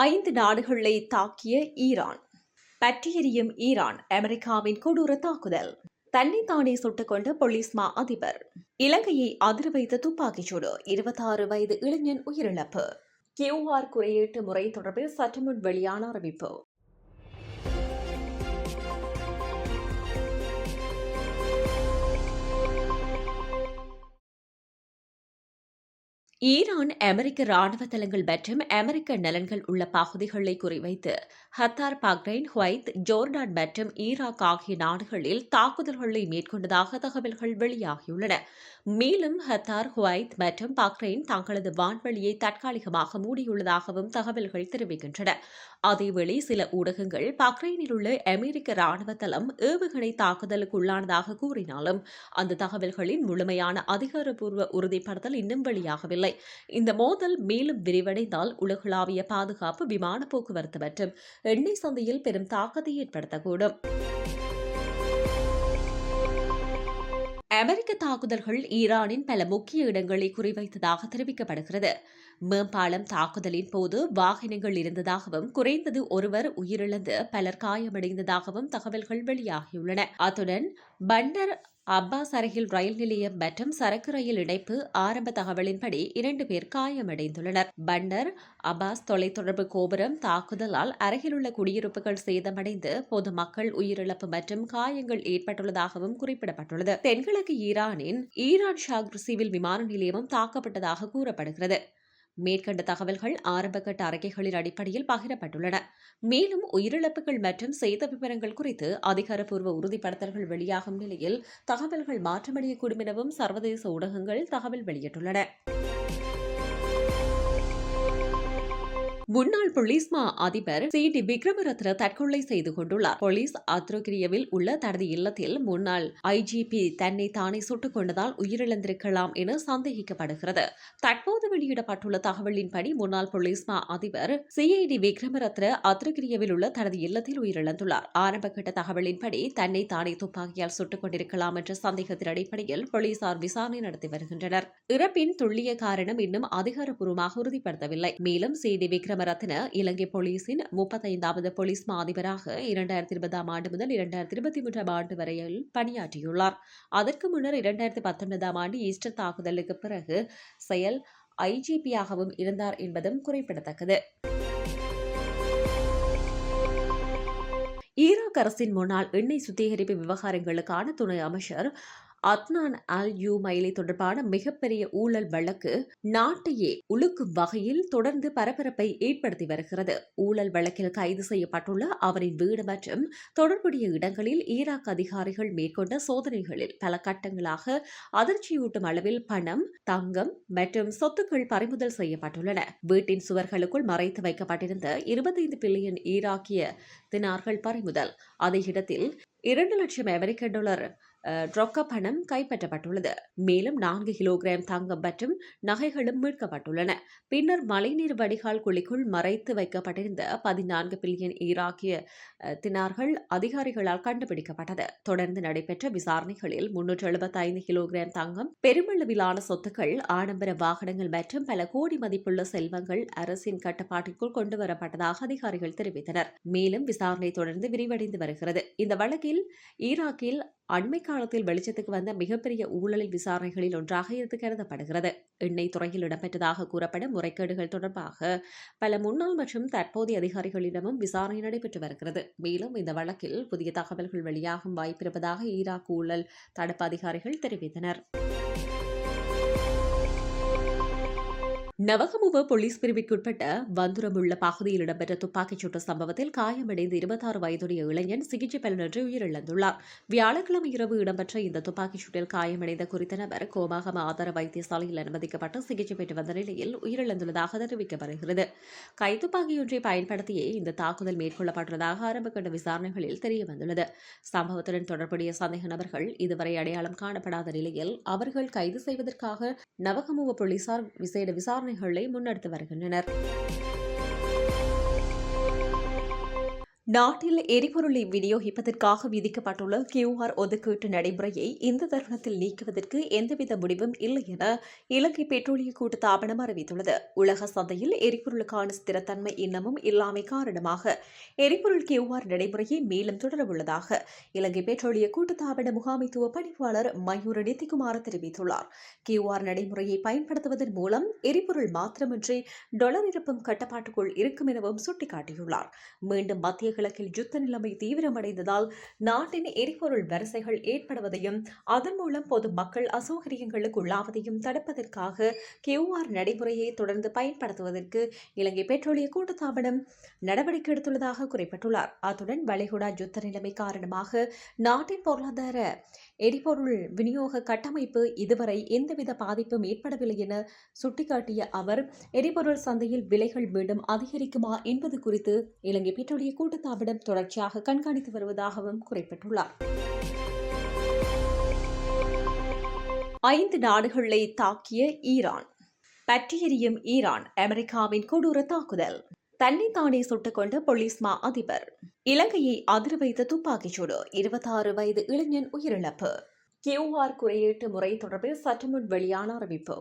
5 நாடுகளை தாக்கிய ஈரான். பற்றி எரியும் ஈரான், அமெரிக்காவின் கொடூர தாக்குதல். தன்னைத்தானே சுட்டுக் கொண்ட போலீஸ் மா அதிபர். இலங்கையை அதிர வைத்த துப்பாக்கிச்சூடு. 26 வயது இளைஞன் உயிரிழப்பு. QR குறியீட்டு முறை தொடர்பில் சற்றுமுன் வெளியான அறிவிப்பு. ஈரான் அமெரிக்க ராணுவ தளங்கள் மற்றும் அமெரிக்க நலன்கள் உள்ள பகுதிகளை குறிவைத்து ஹத்தார், பஹ்ரைன், குவைத், ஜோர்டான் மற்றும் ஈராக் ஆகிய நாடுகளில் தாக்குதல்களை மேற்கொண்டதாக தகவல்கள் வெளியாகியுள்ளன. மேலும் ஹத்தார், குவைத் மற்றும் பஹ்ரைன் தங்களது வான்வெளியை தற்காலிகமாக மூடியுள்ளதாகவும் தகவல்கள் தெரிவிக்கின்றன. அதேவேளை சில ஊடகங்கள் பஹ்ரைனில் உள்ள அமெரிக்க ராணுவ தளம் ஏவுகணை தாக்குதலுக்கு உள்ளானதாக கூறினாலும் அந்த தகவல்களின் முழுமையான அதிகாரப்பூர்வ உறுதிப்படுத்தல் இன்னும் வெளியாகவில்லை. இந்த மோதல் மேலும் விரிவடைந்தால் உலகளாவிய பாதுகாப்பு, விமான போக்குவரத்து மற்றும் எண்ணெய் சந்தையில் பெரும் தாக்கத்தை ஏற்படுத்தக்கூடும். அமெரிக்க தாக்குதல்கள் ஈரானின் பல முக்கிய இடங்களை குறிவைத்ததாக தெரிவிக்கப்படுகிறது. மேம்பாலம் தாக்குதலின் போது வாகனங்கள் இருந்ததாகவும் குறைந்தது ஒருவர் உயிரிழந்து பலர் காயமடைந்ததாகவும் தகவல்கள் வெளியாகியுள்ளன. அத்துடன் பண்டர் அப்பாஸ் அருகில் ரயில் நிலையம் மற்றும் சரக்கு ரயில் இணைப்பு ஆரம்ப தகவலின்படி 2 பேர் காயமடைந்துள்ளனர். பண்டர் அப்பாஸ் தொலைத்தொடர்பு கோபுரம் தாக்குதலால் அருகிலுள்ள குடியிருப்புகள் சேதமடைந்து பொதுமக்கள் உயிரிழப்பு மற்றும் காயங்கள் ஏற்பட்டுள்ளதாகவும் குறிப்பிடப்பட்டுள்ளது. தென்கிழக்கு ஈரானின் ஈரான் ஷாக் சிவில் விமான நிலையமும் தாக்கப்பட்டதாக கூறப்படுகிறது. மேற்கண்ட தகவல்கள் ஆரம்பகட்ட அறிக்கைகளின் அடிப்படையில் பகிரப்பட்டுள்ளன. மேலும் உயிரிழப்புகள் மற்றும் சேத விவரங்கள் குறித்து அதிகாரப்பூர்வ உறுதிப்படுத்தல்கள் வெளியாகும் நிலையில் தகவல்கள் மாற்றமடையக்கூடும் எனவும் சர்வதேச ஊடகங்கள் தகவல் வெளியிட்டுள்ளன. முன்னாள் போலீஸ் மா அதிபர் C.D. விக்ரமரத்ன தற்கொலை செய்து கொண்டுள்ளார். போலீஸ் அத்ரோகிரியவில் உள்ள தனது இல்லத்தில் முன்னாள் IGP தன்னை தானே சுட்டுக் கொண்டதால் உயிரிழந்திருக்கலாம் என சந்தேகிக்கப்படுகிறது. தற்போது வெளியிடப்பட்டுள்ள தகவலின்படி முன்னாள் போலீஸ் மா அதிபர் C.D. விக்ரமரத்ன அத்ரோகிரியவில் உள்ள தனது இல்லத்தில் உயிரிழந்துள்ளார். ஆரம்பகட்ட தகவலின்படி தன்னை தானே துப்பாக்கியால் சுட்டுக் கொண்டிருக்கலாம் என்ற சந்தேகத்தின் அடிப்படையில் போலீசார் விசாரணை நடத்தி வருகின்றனர். இறப்பின் துல்லிய காரணம் இன்னும் அதிகாரப்பூர்வமாக உறுதிப்படுத்தவில்லை. மேலும் C.D. விக்ரமரத்ன இலங்கை போலீசின் 35வது போலீஸ் மா அதிபராக 2020ஆம் ஆண்டு முதல் 2023ஆம் ஆண்டு வரையில் பணியாற்றியுள்ளார். அதற்கு முன்னர் 2019ஆம் ஆண்டு ஈஸ்டர் தாக்குதலுக்கு பிறகு செயல் IGP-யாகவும் இருந்தார் என்பதும் குறிப்பிடத்தக்கது. ஈராக் அரசின் முன்னாள் எண்ணெய் சுத்திகரிப்பு விவகாரங்களுக்கான துணை அமைச்சர் அத்னான் அல் யூமைலி தொடர்பான மிகப்பெரிய ஊழல் வழக்கு நாட்டையே உலுக்கும் வகையில் தொடர்ந்து பரபரப்பை ஏற்படுத்தி வருகிறது. ஊழல் வழக்கில் கைது செய்யப்பட்டுள்ள அவரின் வீடு மற்றும் தொடர்புடைய இடங்களில் ஈராக் அதிகாரிகள் மேற்கொண்ட சோதனைகளில் பல கட்டங்களாக அதிர்ச்சியூட்டும் அளவில் பணம், தங்கம் மற்றும் சொத்துக்கள் பறிமுதல் செய்யப்பட்டுள்ளன. வீட்டின் சுவர்களுக்குள் மறைத்து வைக்கப்பட்டிருந்த 25 பில்லியன் ஈராக்கிய தினார்கள் பறிமுதல். அதே இடத்தில் 2 லட்சம் அமெரிக்க டாலர் ரொக்க பணம் கைப்பற்றப்பட்டுள்ளது. மேலும் 4 கிலோகிராம் தங்கம் மற்றும் நகைகளும் மீட்கப்பட்டுள்ளன. பின்னர் மழைநீர் வடிகால் குழிக்குள் மறைத்து வைக்கப்பட்டிருந்த 14 பில்லியன் ஈராக்கிய தினார்கள் அதிகாரிகளால் கண்டுபிடிக்கப்பட்டது. தொடர்ந்து நடைபெற்ற விசாரணைகளில் 375 கிலோகிராம் தங்கம், பெருமளவிலான சொத்துக்கள், ஆடம்பர வாகனங்கள் மற்றும் பல கோடி மதிப்புள்ள செல்வங்கள் அரசின் கட்டுப்பாட்டிற்குள் கொண்டுவரப்பட்டதாக அதிகாரிகள் தெரிவித்தனர். மேலும் விசாரணை தொடர்ந்து விரிவடைந்து வருகிறது. இந்த வழக்கில் ஈராக்கில் அண்மை காலத்தில் வெளிச்சத்துக்கு வந்த மிகப்பெரிய ஊழல் விசாரணைகளில் ஒன்றாக இது கருதப்படுகிறது. எண்ணெய் துறையில் இடம்பெற்றதாக கூறப்படும் முறைகேடுகள் தொடர்பாக பல முன்னாள் மற்றும் தற்போதைய அதிகாரிகளிடமும் விசாரணை நடைபெற்று வருகிறது. மேலும் இந்த வழக்கில் புதிய தகவல்கள் வெளியாகும் வாய்ப்பிருப்பதாக ஈராக் ஊழல் தடுப்பு அதிகாரிகள் தெரிவித்தனர். நவகமுவ போலீஸ் பிரிவிற்குட்பட்ட வந்துரமுள்ள பகுதியில் இடம்பெற்ற துப்பாக்கிச் சூட்டு சம்பவத்தில் காயமடைந்த 26 வயதுடைய இளைஞன் சிகிச்சை பலனின்றி உயிரிழந்துள்ளார். வியாழக்கிழமை இரவு இடம்பெற்ற இந்த துப்பாக்கிச் சூட்டில் காயமடைந்த குறித்த நபர் கோமாகம ஆதார வைத்தியசாலையில் அனுமதிக்கப்பட்டு சிகிச்சை பெற்று வந்த நிலையில் உயிரிழந்துள்ளதாக தெரிவிக்கப்படுகிறது. கைத்துப்பாக்கியொன்றை பயன்படுத்தியே இந்த தாக்குதல் மேற்கொள்ளப்பட்டுள்ளதாக ஆரம்பகட்ட விசாரணைகளில் தெரியவந்துள்ளது. சம்பவத்துடன் தொடர்புடைய சந்தேக நபர்கள் இதுவரை அடையாளம் காணப்படாத நிலையில் அவர்கள் கைது செய்வதற்காக நவகமுவ போலீசார் விசேட விசாரணைகளை முன்னெடுத்து வருகின்றனர். நாட்டில் எரிபொருளை விநியோகிப்பதற்காக விதிக்கப்பட்டுள்ள QR ஒதுக்கீட்டு நடைமுறையை இந்த தருணத்தில் நீக்குவதற்கு எந்தவித முடிவும் இல்லை என இலங்கை பெட்ரோலிய கூட்டுத்தாபனம் அறிவித்துள்ளது. உலக சந்தையில் எரிபொருளுக்கான ஸ்திரத்தன்மை இன்னமும் இல்லாமை காரணமாக எரிபொருள் QR நடைமுறையை மேலும் தொடரவுள்ளதாக இலங்கை பெட்ரோலிய கூட்டுத்தாபன முகாமைத்துவ பணிப்பாளர் மயூர நிதிக்குமார் தெரிவித்துள்ளார். QR நடைமுறையை பயன்படுத்துவதன் மூலம் எரிபொருள் மாத்திரமின்றி டாலர் இருப்பும் கட்டுப்பாட்டுக்குள் இருக்கும் எனவும் சுட்டிக்காட்டியுள்ளார். மீண்டும் மத்திய கிழக்கில் யுத்த நிலைமை தீவிரமடைந்ததால் நாட்டின் எரிபொருள் வரிசைகள் ஏற்படுவதையும் அதன் மூலம் பொது மக்கள் அசௌகரியங்களுக்கு உள்ளாவதையும் தடுப்பதற்காக QR நடைமுறையை தொடர்ந்து பயன்படுத்துவதற்கு இலங்கை பெட்ரோலிய கூட்டுத்தாபனம் நடவடிக்கை எடுத்துள்ளதாக குறிப்பிட்டுள்ளார். அத்துடன் வளைகுடா யுத்த நிலைமை காரணமாக நாட்டின் பொருளாதார எரிபொருள் விநியோக கட்டமைப்பு இதுவரை எந்தவித பாதிப்பும் ஏற்படவில்லை என சுட்டிக்காட்டிய அவர், எரிபொருள் சந்தையில் விலைகள் மீண்டும் அதிகரிக்குமா என்பது குறித்து இலங்கை பெட்ரோலிய கூட்டுத்தாபனம் தொடர்ச்சியாக கண்காணித்து வருவதாகவும் குறிப்பிட்டுள்ளார். 5 நாடுகளை தாக்கிய ஈரான். பற்றியெரியும் ஈரான், அமெரிக்காவின் கொடூர தாக்குதல். தன்னைத்தானே சுட்டுக்கொண்ட போலீஸ் மா அதிபர். இலங்கையை அதிர வைத்த துப்பாக்கிச்சூடு. 26 வயது இளைஞன் உயிரிழப்பு. QR குறியீட்டு முறை தொடர்பில் சற்றுமுன் வெளியான அறிவிப்பு.